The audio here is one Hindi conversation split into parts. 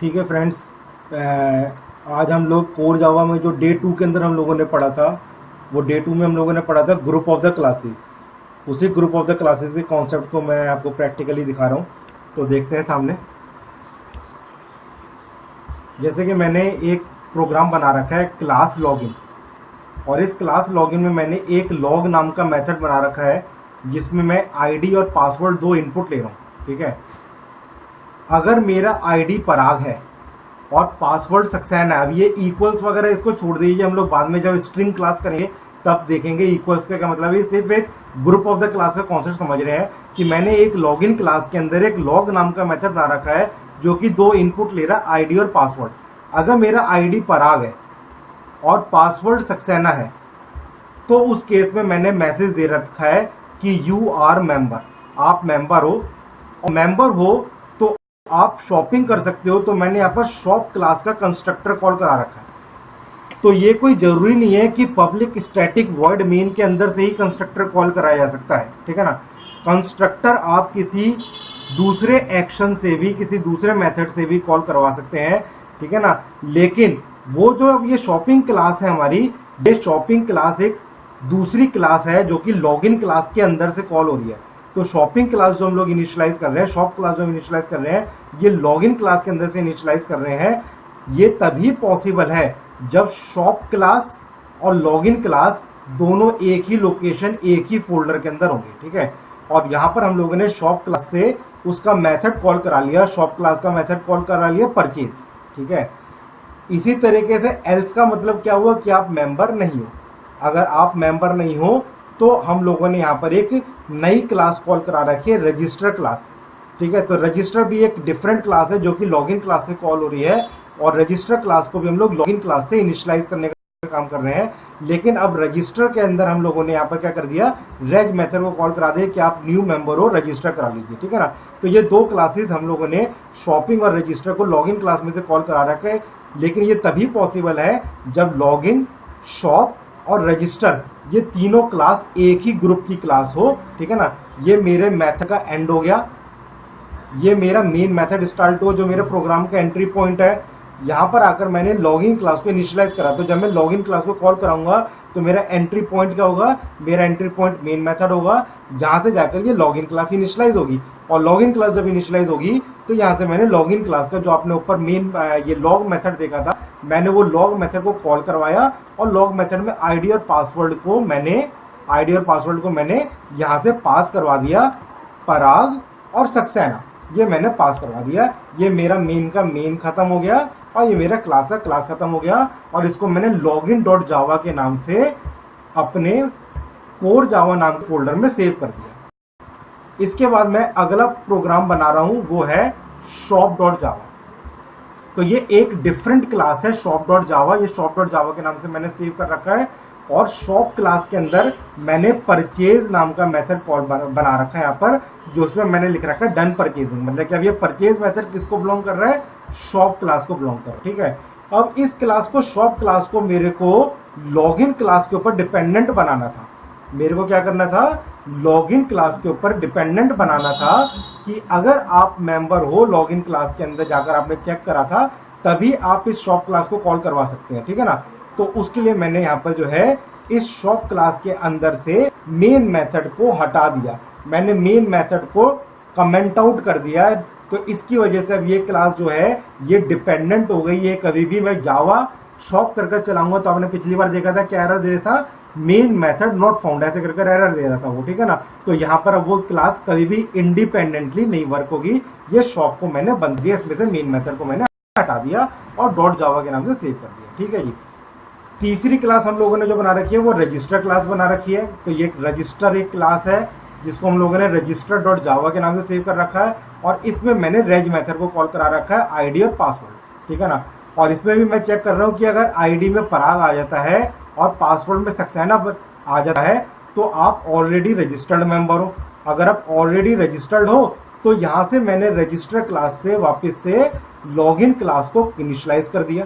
ठीक है फ्रेंड्स, आज हम लोग कोर जावा में जो डे 2 के अंदर हम लोगों ने पढ़ा था, वो डे 2 में हम लोगों ने पढ़ा था ग्रुप ऑफ द क्लासेस। उसी ग्रुप ऑफ द क्लासेस के कॉन्सेप्ट को मैं आपको प्रैक्टिकली दिखा रहा हूँ। तो देखते हैं सामने। जैसे कि मैंने एक प्रोग्राम बना रखा है क्लास लॉगिन, और इस क्लास लॉगिन में मैंने एक लॉग नाम का मेथड बना रखा है जिसमें मैं आईडी और पासवर्ड दो इनपुट ले रहा हूँ। ठीक है, अगर मेरा आईडी पराग है और पासवर्ड सक्सेना है, अब ये इक्वल्स वगैरह इसको छोड़ दीजिए, हम लोग बाद में जब स्ट्रिंग क्लास करेंगे तब देखेंगे इक्वल्स का क्या मतलब है। सिर्फ एक ग्रुप ऑफ द क्लास का कॉन्सेप्ट समझ रहे हैं कि मैंने एक लॉगिन क्लास के अंदर एक लॉग नाम का मेथड बना रखा है जो कि दो इनपुट ले रहा है, आईडी और पासवर्ड। अगर मेरा आईडी पराग है और पासवर्ड सक्सेना है तो उस केस में मैंने मैसेज दे रखा है कि यू आर मेंबर, आप मेंबर हो, और मेंबर हो तो आप शॉपिंग कर सकते हो। तो मैंने यहाँ पर शॉप क्लास का कंस्ट्रक्टर कॉल करा रखा है। तो ये कोई जरूरी नहीं है कि पब्लिक स्टैटिक वॉइड मेन के अंदर से ही कंस्ट्रक्टर कॉल कराया जा सकता है। ठीक है ना, कंस्ट्रक्टर आप किसी दूसरे एक्शन से भी, किसी दूसरे मेथड से भी कॉल करवा सकते हैं। ठीक है ना, लेकिन वो जो अब ये शॉपिंग क्लास है हमारी, ये शॉपिंग क्लास एक दूसरी क्लास है जो कि लॉगिन क्लास के अंदर से कॉल हो रही है। तो शॉपिंग क्लास जो हम लोग इनिशियलाइज कर रहे हैं, शॉप क्लास जो इनिशियलाइज कर रहे हैं, ये लॉगिन क्लास के अंदर से इनिशियलाइज कर रहे हैं। ये तभी पॉसिबल है जब शॉप क्लास और लॉगिन क्लास दोनों एक ही लोकेशन, एक ही फोल्डर के अंदर होंगे। ठीक है, और यहां पर हम लोगों ने शॉप क्लास से उसका मेथड कॉल करा लिया, शॉप क्लास का मेथड कॉल करा लिया परचेज। ठीक है, इसी तरीके से एल्स का मतलब क्या हुआ कि आप मेंबर नहीं हो। अगर आप मेंबर नहीं हो तो हम लोगों ने यहाँ पर एक नई क्लास कॉल करा रखी है, रजिस्टर क्लास। ठीक है, तो रजिस्टर भी एक डिफरेंट क्लास है जो कि लॉगिन क्लास से कॉल हो रही है, और रजिस्टर क्लास को भी हम लोग लॉगिन क्लास से इनिशियलाइज करने का काम कर रहे हैं। लेकिन अब रजिस्टर के अंदर हम लोगों ने यहाँ पर क्या कर दिया, रेज मेथड को कॉल करा दिया कि आप न्यू मेंबर हो, रजिस्टर करा लीजिए। ठीक है ना, तो ये दो क्लासेस हम लोगों ने शॉपिंग और रजिस्टर को लॉगिन क्लास में से कॉल करा रखा है। लेकिन ये तभी पॉसिबल है जब लॉगिन, शॉप और रजिस्टर ये तीनों क्लास एक ही ग्रुप की क्लास हो। ठीक है ना, ये मेरे मेथड का एंड हो गया, ये मेरा मेन मेथड स्टार्ट हो, जो मेरे प्रोग्राम का एंट्री पॉइंट है। यहां पर आकर मैंने लॉगिन क्लास को इनिशियलाइज करा, तो जब मैं लॉगिन क्लास को कॉल कराऊंगा तो मेरा एंट्री पॉइंट क्या होगा, मेरा एंट्री पॉइंट मेन मेथड होगा, जहां से जाकर ये लॉगिन क्लास इनिशियलाइज होगी। और लॉगिन क्लास जब इनिशियलाइज होगी तो यहां से मैंने लॉगिन क्लास का जो आपने ऊपर मेन ये लॉग मेथड देखा था, मैंने वो लॉग मेथड को कॉल करवाया, और लॉग मेथड में आईडी और पासवर्ड को मैंने यहां से पास करवा दिया, पराग और सक्सेना, ये मैंने पास करवा दिया। ये मेरा मेन का मेन खत्म हो गया और ये मेरा क्लास का क्लास खत्म हो गया, और इसको मैंने लॉगिन डॉट जावा के नाम से अपने कोर जावा नाम के फोल्डर में सेव कर दिया। इसके बाद मैं अगला प्रोग्राम बना रहा हूं, वो है शॉप डॉट जावा। तो ये एक डिफरेंट क्लास है शॉप डॉट जावा, ये शॉप डॉट जावा के नाम से मैंने सेव कर रखा है। और शॉप क्लास के अंदर मैंने परचेज नाम का मेथड बना रखा है यहाँ पर, जो उसमें मैंने लिख रखा है डन परचेजिंग। मतलब कि अब ये परचेज मेथड किसको बिलोंग कर रहा है, शॉप क्लास को बिलोंग कर रहा है। ठीक है, अब इस क्लास को, शॉप क्लास को मेरे को लॉगिन क्लास के ऊपर डिपेंडेंट बनाना था। मेरे को क्या करना था, लॉगिन क्लास के ऊपर डिपेंडेंट बनाना था कि अगर आप मेंबर हो लॉगिन क्लास के अंदर जाकर आपने चेक करा था, तभी आप इस शॉप क्लास को कॉल करवा सकते हैं। ठीक है ना, तो उसके लिए मैंने यहाँ पर जो है इस शॉप क्लास के अंदर से मेन मेथड को हटा दिया, मैंने मेन मेथड को कमेंट आउट कर दिया। तो इसकी वजह से अब ये क्लास जो है ये डिपेंडेंट हो गई है। कभी भी मैं जावा शॉप कर चलाऊंगा तो आपने पिछली बार देखा था क्या एरर दे रहा था, मेन मेथड नॉट फाउंड, ऐसे कर एरर दे रहा था वो। ठीक है ना, तो यहाँ पर अब वो क्लास कभी भी इंडिपेंडेंटली नहीं वर्क होगी। ये शॉप को मैंने बंद किया, इसमें से मेन मेथड को मैंने हटा दिया और डॉट जावा के नाम से सेव कर दिया। ठीक है जी, तीसरी क्लास हम लोगों ने जो बना रखी है वो रजिस्टर क्लास बना रखी है। तो ये रजिस्टर एक क्लास है जिसको हम लोगों ने रजिस्टर डॉट जावा के नाम से सेव कर रखा है, और इसमें मैंने रेज मेथड को कॉल करा रखा है आईडी और पासवर्ड। ठीक है ना, और इसमें भी मैं चेक कर रहा हूं कि अगर आईडी में पराग आ जाता है और पासवर्ड में सक्सेना आ जाता है तो आप ऑलरेडी रजिस्टर्ड मेंबर हो। अगर आप ऑलरेडी रजिस्टर्ड हो तो यहां से मैंने रजिस्टर क्लास से वापस से लॉगिन क्लास को इनिशियलाइज कर दिया,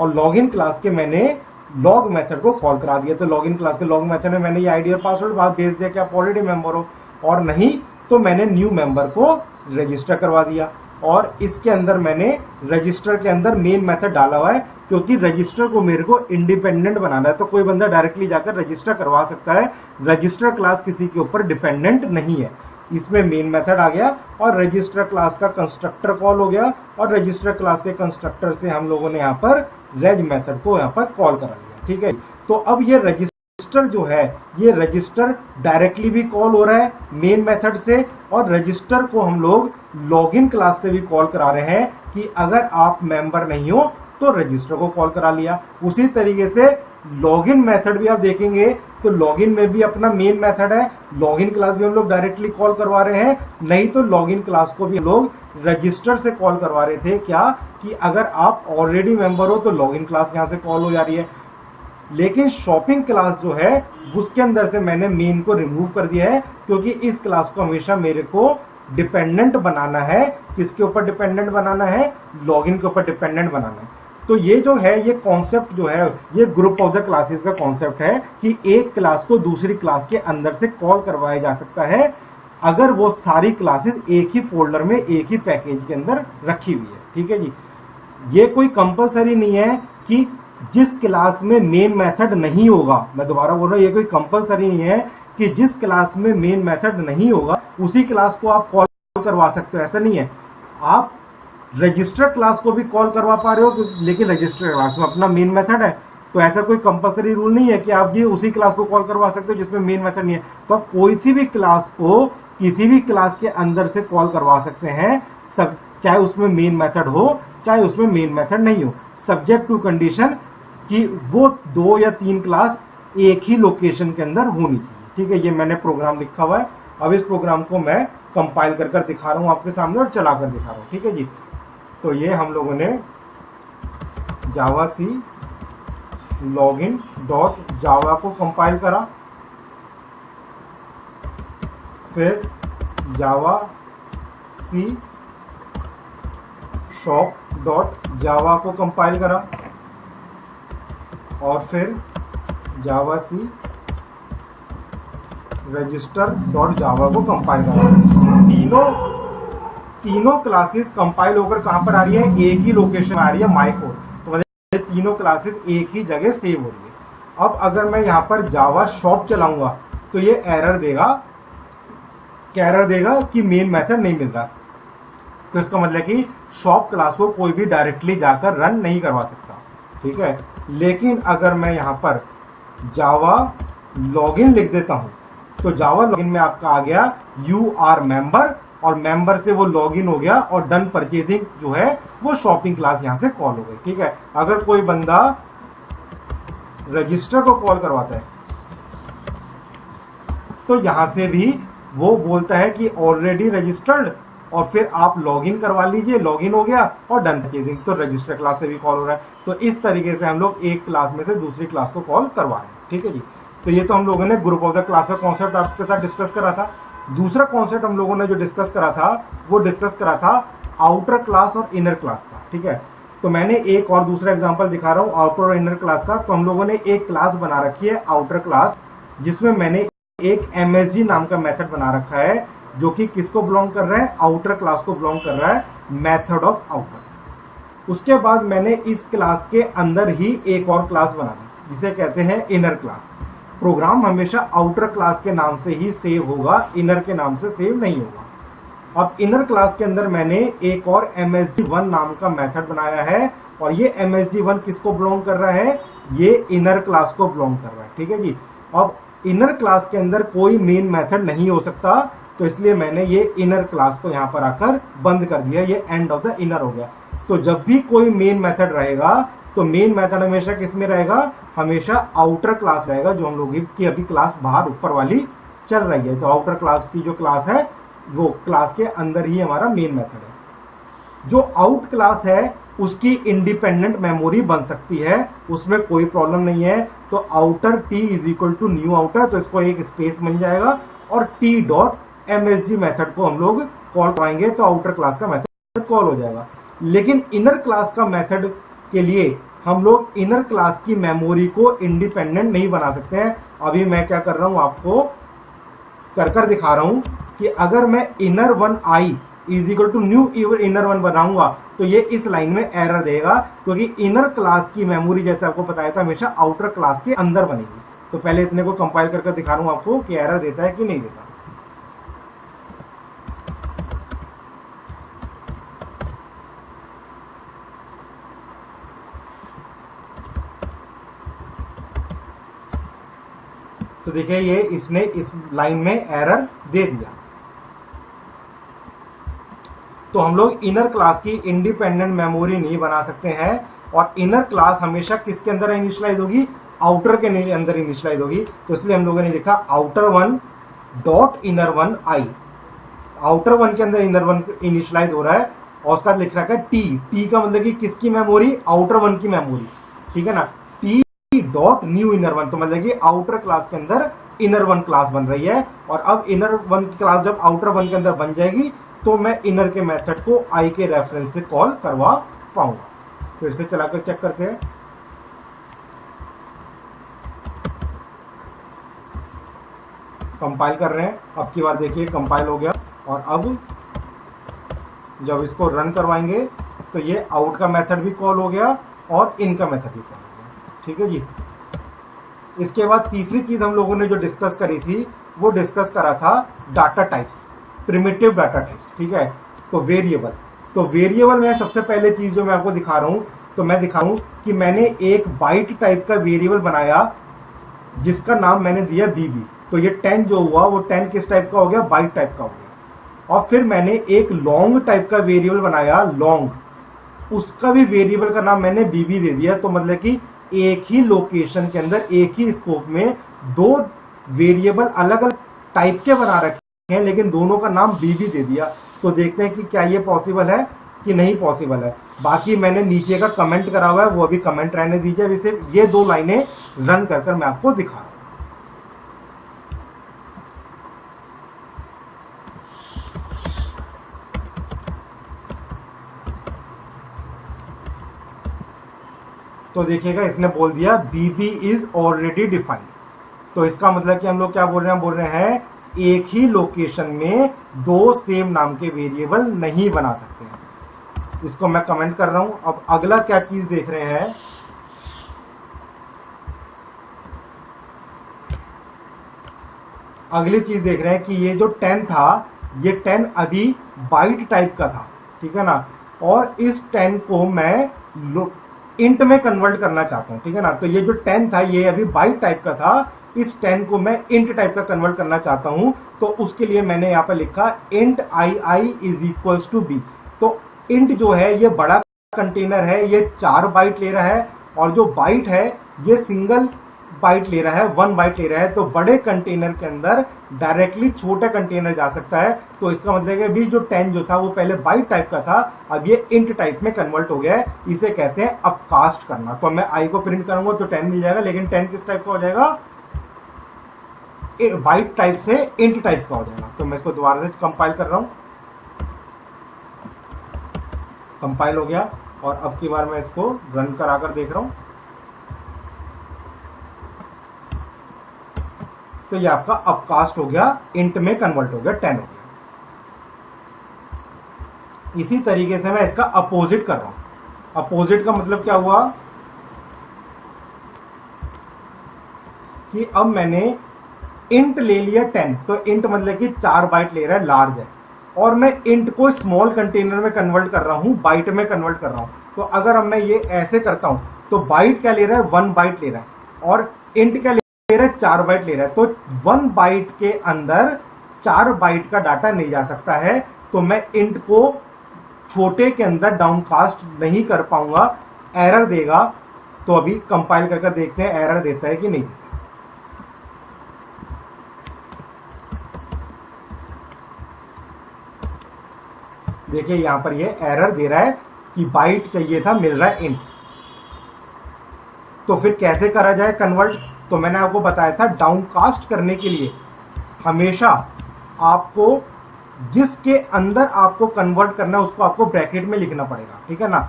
और लॉगिन क्लास के मैंने लॉग मेथड को कॉल करा दिया। तो लॉगिन क्लास के लॉग मेथड में मैंने ये आईडी और पासवर्ड बात भेज दिया कि आप ऑलरेडी मेंबर हो, और नहीं तो मैंने न्यू मेंबर को रजिस्टर करवा दिया। और इसके अंदर मैंने रजिस्टर के अंदर मेन मेथड डाला हुआ है, क्योंकि रजिस्टर को मेरे को इंडिपेंडेंट बनाना है। तो कोई बंदा डायरेक्टली जाकर रजिस्टर करवा सकता है, रजिस्टर क्लास किसी के ऊपर डिपेंडेंट नहीं है। इसमें मेन मेथड आ गया और रजिस्टर क्लास का कंस्ट्रक्टर कॉल हो गया, और रजिस्टर क्लास के कंस्ट्रक्टर से हम लोगों ने यहाँ पर रेज मेथड को यहाँ पर कॉल करा लिया। ठीक है, तो अब ये रजिस्टर जो है, ये रजिस्टर डायरेक्टली भी कॉल हो रहा है मेन मेथड से, और रजिस्टर को हम लोग लॉगिन क्लास से भी कॉल करा रहे हैं कि अगर आप मेंबर नहीं हो तो रजिस्टर को कॉल करा लिया। उसी तरीके से लॉगिन मेथड भी आप देखेंगे तो लॉगिन में भी अपना मेन मेथड है, लॉगिन क्लास भी हम लोग डायरेक्टली कॉल करवा रहे हैं। नहीं तो लॉगिन क्लास को भी हम लोग रजिस्टर से कॉल करवा रहे थे, क्या कि अगर आप ऑलरेडी मेंबर हो तो लॉगिन क्लास यहां से कॉल हो जा रही है। लेकिन शॉपिंग क्लास जो है उसके अंदर से मैंने मेन को रिमूव कर दिया है, क्योंकि इस क्लास को हमेशा मेरे को डिपेंडेंट बनाना है। किसके ऊपर डिपेंडेंट बनाना है? लॉगिन के ऊपर डिपेंडेंट बनाना है। तो ये जो है, ये कॉन्सेप्ट जो है, ये ग्रुप ऑफ द क्लासेस का कॉन्सेप्ट है कि एक क्लास को दूसरी क्लास के अंदर से कॉल करवाया जा सकता है अगर वो सारी क्लासेस एक ही फोल्डर में, एक ही पैकेज के अंदर रखी हुई है। ठीक है जी, ये कोई कंपलसरी नहीं है कि जिस क्लास में मेन मेथड नहीं होगा, मैं दोबारा बोल रहा हूं, ये कोई कंपलसरी नहीं है कि जिस क्लास में मेन मेथड नहीं होगा उसी क्लास को आप कॉल करवा सकते हो, ऐसा नहीं है। आप रजिस्टर क्लास को भी कॉल करवा पा रहे हो, लेकिन रजिस्टर क्लास में अपना मेन मेथड है, तो ऐसा कोई कंपलसरी रूल नहीं है कि आप ये उसी क्लास को कॉल करवा सकते हो जिसमें मेन मेथड नहीं है। तो आप कोई सी भी क्लास को किसी भी क्लास के अंदर से कॉल करवा सकते हैं, सब चाहे उसमें मेन मेथड हो चाहे उसमें मेन मेथड नहीं हो, सब्जेक्ट टू कंडीशन कि वो 2 या 3 क्लास एक ही लोकेशन के अंदर होनी चाहिए। ठीक है, ये मैंने प्रोग्राम लिखा हुआ है। अब इस प्रोग्राम को मैं कंपाइल कर दिखा रहा हूं आपके सामने और चला कर दिखा रहा हूं। ठीक है जी, तो ये हम लोगों ने जावा सी लॉगिन डॉट जावा को कंपाइल करा, फिर जावा सी शॉप डॉट जावा को कंपाइल करा, और फिर जावा सी रजिस्टर डॉट जावा को कंपाइल करा। तीनों क्लासेस कंपाइल होकर कहां पर आ रही है? एक ही लोकेशन में आ रही है, माई कोड। तो मतलब तीनों क्लासेस एक ही जगह सेव हो रही है। अब अगर मैं यहां पर जावा शॉप चलाऊंगा तो ये एरर देगा कि मेन मेथड नहीं मिल रहा। तो इसका मतलब कि शॉप क्लास को कोई भी डायरेक्टली जाकर रन नहीं करवा सकता। ठीक है, लेकिन अगर मैं यहां पर जावा लॉगिन लिख देता हूं तो जावा लॉगिन में आपका आ गया यू आर मेंबर, और मेंबर से वो लॉगिन हो गया, और डन परचेजिंग जो है वो शॉपिंग क्लास यहां से कॉल हो गई। ठीक है, अगर कोई बंदा रजिस्टर को कॉल करवाता है तो यहां से भी वो बोलता है कि ऑलरेडी रजिस्टर्ड, और फिर आप लॉगिन करवा लीजिए, लॉगिन हो गया और डन परचेजिंग, तो रजिस्टर क्लास से भी कॉल हो रहा है। तो इस तरीके से हम लोग एक क्लास में से दूसरी क्लास को कॉल करवा रहे हैं। ठीक है जी, तो ये तो हम लोगों ने ग्रुप ऑफ द क्लास का कॉन्सेप्ट आपके साथ डिस्कस करा था। दूसरा कॉन्सेप्ट हम लोगों ने जो डिस्कस करा था वो डिस्कस करा था आउटर क्लास और इनर क्लास का। ठीक है, तो मैंने एक और दूसरा एग्जांपल दिखा रहा हूं आउटर और इनर क्लास का। तो हम लोगों ने एक क्लास बना रखी है आउटर क्लास, जिसमें मैंने एक MSG नाम का मेथड बना रखा है, जो कि किसको बिलोंग कर रहा है? आउटर क्लास को बिलोंग कर रहा है, मेथड ऑफ आउटर। उसके बाद मैंने इस क्लास के अंदर ही एक और क्लास बना दी जिसे कहते हैं इनर क्लास। प्रोग्राम हमेशा आउटर क्लास के नाम से ही सेव होगा, इनर के नाम से सेव नहीं होगा। अब इनर क्लास के अंदर मैंने एक और MSG1 नाम का मेथड बनाया है, और ये MSG1 किसको बिलोंग कर रहा है? ये इनर क्लास को बिलोंग कर रहा है। ठीक है जी, अब इनर क्लास के अंदर कोई मेन मेथड नहीं हो सकता, तो इसलिए मैंने ये इनर क्लास को यहां पर आकर बंद कर दिया, ये एंड ऑफ द इनर हो गया। तो जब भी कोई मेन मेथड रहेगा तो मेन मेथड हमेशा किस में रहेगा? हमेशा आउटर क्लास रहेगा, जो हम लोग की अभी क्लास बाहर ऊपर वाली चल रही है। तो आउटर क्लास की जो क्लास है वो क्लास के अंदर ही हमारा मेन मेथड है। जो आउट क्लास है उसकी इंडिपेंडेंट मेमोरी बन सकती है, उसमें कोई प्रॉब्लम नहीं है। तो outer t is equal to new outer, तो इसको एक स्पेस बन जाएगा, और टी डॉट MSG मेथड को हम लोग कॉल कराएंगे तो आउटर क्लास का मेथड कॉल हो जाएगा। लेकिन इनर क्लास का मेथड के लिए हम लोग इनर क्लास की मेमोरी को इंडिपेंडेंट नहीं बना सकते हैं। अभी मैं क्या कर रहा हूं, आपको कर दिखा रहा हूं कि अगर मैं inner1i is equal to new inner one बनाऊंगा तो ये इस लाइन में एरर देगा, क्योंकि इनर क्लास की मेमोरी जैसे आपको बताया था हमेशा आउटर क्लास के अंदर बनेगी। तो पहले इतने को कंपाइल करके दिखा रहा हूं आपको कि एरर देता है कि नहीं देता। तो देखिए ये इसने इस लाइन में एरर दे दिया। तो हम लोग इनर क्लास की इंडिपेंडेंट मेमोरी नहीं बना सकते हैं, और इनर क्लास हमेशा किसके अंदर इनिशियलाइज होगी, आउटर के अंदर इनिशियलाइज होगी। तो इसलिए हम लोगों ने लिखा outer one dot inner one I. Outer one के अंदर इनर वन इनिशियलाइज हो रहा है, और उसका लिख रखा है टी। टी का मतलब कि किसकी मेमोरी, आउटर वन की मेमोरी, ठीक है ना। T dot new inner one, तो मतलब कि आउटर क्लास के अंदर इनर वन क्लास बन रही है। और अब इनर वन क्लास जब आउटर वन के अंदर बन जाएगी तो मैं इनर के मेथड को आई के रेफरेंस से कॉल करवा पाऊंगा। फिर से चलाकर चेक करते हैं। कंपाइल कर रहे हैं, अब की बार देखिए कंपाइल हो गया। और अब जब इसको रन करवाएंगे तो ये आउट का मेथड भी कॉल हो गया और इन का मेथड भी कॉल हो गया, ठीक है जी। इसके बाद तीसरी चीज हम लोगों ने जो डिस्कस करी थी वो डिस्कस करा था data types, primitive data types, ठीक है। तो वेरिएबल, तो वेरिएबल में सबसे पहले चीज जो मैं आपको दिखा रहा हूं, तो मैं दिखाऊं कि मैंने एक बाइट टाइप का वेरिएबल बनाया जिसका नाम मैंने दिया बीबी। तो ये 10 जो हुआ वो 10 किस टाइप का हो गया, बाइट टाइप का हो गया। और फिर मैंने एक लॉन्ग टाइप का वेरिएबल बनाया, लॉन्ग, उसका भी वेरिएबल का नाम मैंने बीबी दे दिया। तो मतलब कि एक ही लोकेशन के अंदर एक ही स्कोप में दो वेरिएबल अलग अलग टाइप के बना रखे हैं, लेकिन दोनों का नाम बीबी दे दिया। तो देखते हैं कि क्या ये पॉसिबल है कि नहीं पॉसिबल है। बाकी मैंने नीचे का कमेंट करा हुआ है, वो अभी कमेंट रहने दीजिए। अभी सिर्फ ये दो लाइनें रन कर मैं आपको दिखा रहा हूं। तो देखिएगा इसने बोल दिया बीबी इज ऑलरेडी डिफाइंड। तो इसका मतलब कि हम लोग क्या बोल रहे हैं, बोल रहे हैं एक ही लोकेशन में दो सेम नाम के वेरिएबल नहीं बना सकते हैं। इसको मैं कमेंट कर रहा हूं। अब अगला क्या चीज देख रहे हैं, अगली चीज देख रहे हैं कि ये जो 10 था, ये 10 अभी बाइट टाइप का था, ठीक है ना। और इस 10 को मैं इंट में कन्वर्ट करना चाहता हूं, ठीक है ना। तो ये जो 10 था ये अभी बाइट टाइप का था, इस 10 को मैं इंट टाइप का कन्वर्ट करना चाहता हूं। तो उसके लिए मैंने यहां पर लिखा int i is equals to b. तो इंट जो है ये बड़ा कंटेनर है, ये 4 बाइट ले रहा है, और जो बाइट है ये सिंगल बाइट ले रहा है, 1 बाइट ले रहा है। तो बड़े कंटेनर के अंदर डायरेक्टली छोटे कंटेनर जा सकता है। तो इसका मतलब है अभी जो 10 जो था वो पहले बाइट टाइप का था, अब ये इंट टाइप में कन्वर्ट हो गया है। इसे कहते हैं अपकास्ट करना। तो मैं आई को प्रिंट करूंगा तो 10 मिल जाएगा, लेकिन 10 किस टाइप का हो जाएगा, बाइट टाइप से इंट टाइप का हो जाएगा। तो मैं इसको दोबारा से कंपाइल कर रहा हूं। कंपाइल हो गया, और अब की बार मैं इसको रन कराकर देख रहा हूं। तो ये आपका अपकास्ट हो गया, इंट में कन्वर्ट हो गया, 10 हो गया। इसी तरीके से मैं इसका अपोजिट कर रहा हूं। अपोजिट का मतलब क्या हुआ कि अब मैंने इंट ले लिया 10, तो इंट मतलब कि 4 बाइट ले रहा है, लार्ज है, और मैं इंट को स्मॉल कंटेनर में कन्वर्ट कर रहा हूं, बाइट में कन्वर्ट कर रहा हूं। तो अगर अब मैं ये ऐसे करता हूं तो बाइट क्या ले रहा है, 1 बाइट ले रहा है, और इंट क्या ले रहा है, 4 बाइट ले रहा है। तो 1 बाइट के अंदर 4 बाइट का डाटा नहीं जा सकता है। तो मैं इंट को छोटे के अंदर डाउनकास्ट नहीं कर पाऊंगा, एरर देगा। तो अभी कंपाइल करके देखते हैं एरर देता है कि नहीं। देखिए यहां पर ये एरर दे रहा है कि बाइट चाहिए था, मिल रहा है इंट। तो फिर कैसे करा जाए कन्वर्ट, तो मैंने आपको बताया था डाउनकास्ट करने के लिए हमेशा आपको जिसके अंदर आपको कन्वर्ट करना है उसको आपको ब्रैकेट में लिखना पड़ेगा, ठीक है ना।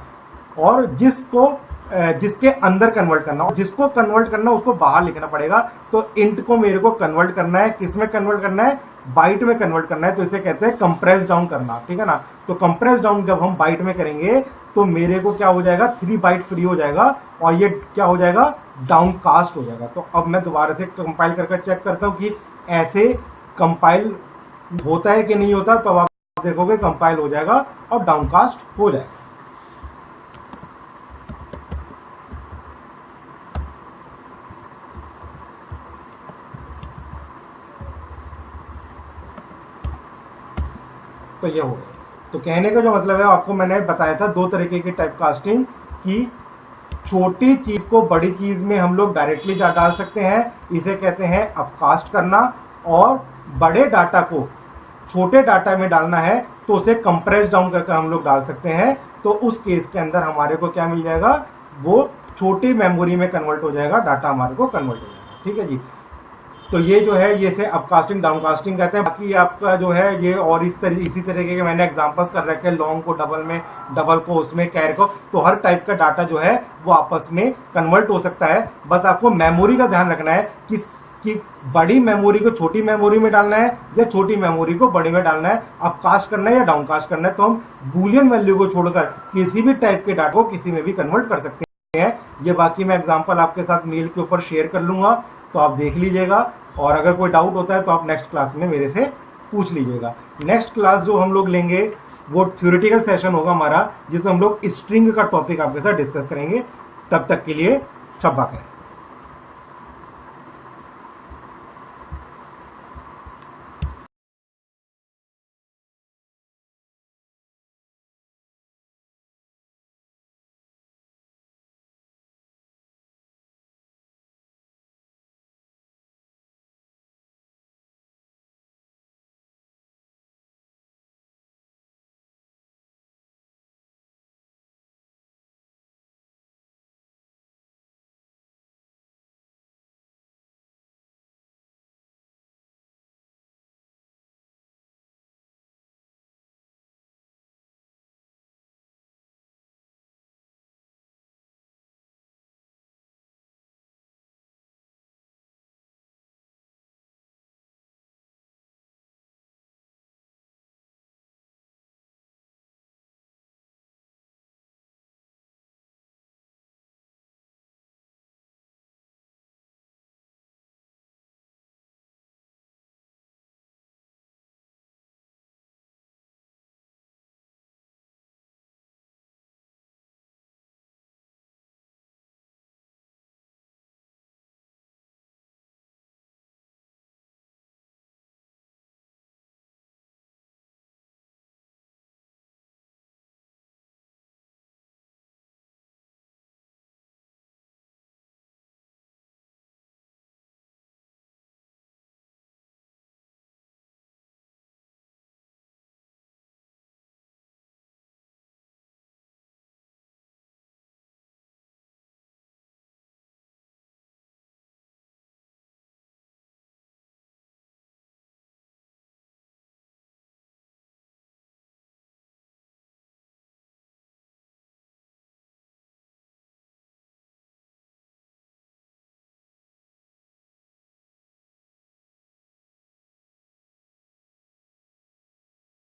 और जिसको जिसके अंदर कन्वर्ट करना हो, जिसको कन्वर्ट करना उसको बाहर लिखना पड़ेगा। तो इंट को मेरे को कन्वर्ट करना है, किस में कन्वर्ट करना है, बाइट में कन्वर्ट करना है, तो इसे कहते हैं कंप्रेस डाउन करना, ठीक है ना। तो कंप्रेस डाउन जब हम बाइट में करेंगे तो मेरे को क्या हो जाएगा, 3 बाइट फ्री हो जाएगा और ये क्या हो जाएगा, डाउन कास्ट हो जाएगा। तो अब मैं दोबारा से कंपाइल करके चेक करता हूं कि ऐसे कंपाइल होता है कि नहीं होता। तो अब आप देखोगे कंपाइल हो जाएगा और डाउनकास्ट हो जाएगा। तो ये हो गया। तो कहने का जो मतलब है, आपको मैंने बताया था 2 तरीके की टाइप कास्टिंग की, छोटी चीज को बड़ी चीज में हम लोग डायरेक्टली डाल सकते हैं, इसे कहते हैं अपकास्ट करना। और बड़े डाटा को छोटे डाटा में डालना है तो उसे कंप्रेस डाउन करके हम लोग डाल सकते हैं। तो उस केस के अंदर हमारे को क्या मिल जाएगा, वो छोटी मेमोरी में कन्वर्ट हो जाएगा, डाटा हमारे को कन्वर्ट हो जाएगा, ठीक है जी। तो ये जो है ये से अपकास्टिंग डाउनकास्टिंग कहते हैं। बाकी आपका जो है ये और इसी तरीके के मैंने एग्जांपल्स कर रखे हैं, लॉन्ग को डबल में, डबल को उसमें, कैर को। तो हर टाइप का डाटा जो है वो आपस में कन्वर्ट हो सकता है। बस आपको मेमोरी का ध्यान रखना है कि बड़ी मेमोरी को छोटी मेमोरी में डालना है या छोटी मेमोरी को बड़ी में डालना है, अपकास्ट करना है या डाउनकास्ट करना है। तो हम बूलियन वैल्यू को छोड़कर किसी भी टाइप के डाटा को किसी में भी कन्वर्ट कर सकते हैं। ये बाकी मैं एग्जांपल आपके साथ मेल के ऊपर शेयर कर लूंगा, तो आप देख लीजिएगा। और अगर कोई डाउट होता है तो आप नेक्स्ट क्लास में मेरे से पूछ लीजिएगा। नेक्स्ट क्लास जो हम लोग लेंगे वो थ्योरेटिकल सेशन होगा हमारा, जिसमें हम लोग स्ट्रिंग का टॉपिक आपके साथ डिस्कस करेंगे। तब तक के लिए शब्बा खैर।